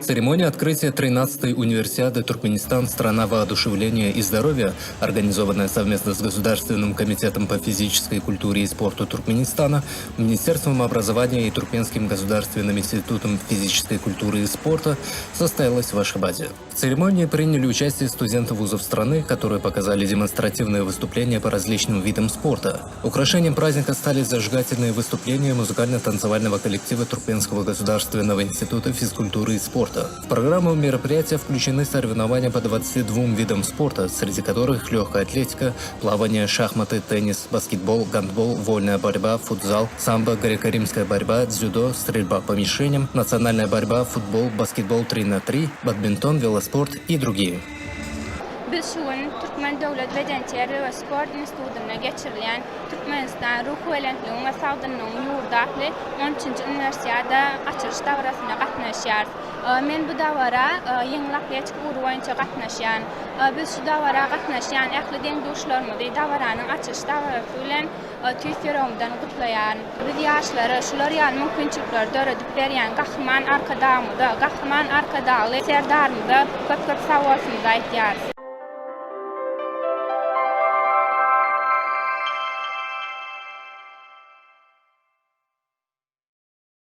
Церемония открытия 13-й универсиады «Туркменистан. Страна воодушевления и здоровья», организованная совместно с Государственным комитетом по физической культуре и спорту Туркменистана, Министерством образования и Туркменским государственным институтом физической культуры и спорта, состоялась в Ашхабаде. В церемонии приняли участие студенты вузов страны, которые показали демонстративные выступления по различным видам спорта. Украшением праздника стали зажигательные выступления музыкально-танцевального коллектива Туркменского государственного института физкультуры и спорта. В программу мероприятия включены соревнования по 22 видам спорта, среди которых легкая атлетика, плавание, шахматы, теннис, баскетбол, гандбол, вольная борьба, футзал, самбо, греко-римская борьба, дзюдо, стрельба по мишеням, национальная борьба, футбол, баскетбол 3х3, бадминтон, велоспорт и другие. Biz şuun Türkmen Devlet Beden Terör ve Spor İnstitutuna geçirilen Türkmenistan Ruhu Elentliğin ve Savdının yurdaklı 13. Üniversiada açılış davrasına qatnaşyar. Men bu davara yığınlaq geçik uğruwayınça qatnaşyan. Biz şu davara qatnaşyan ähli deňdoşlarymyzy davaranın açılış dawarasy bilen tüýsýäromdan gutlaýan. Biz ýaşlary şular ýaly mümkinçilikler döredip berýän gahryman arkadaşymyza, gahryman arkadaşly serdarymyza köp-köp sag bolsun diýýär.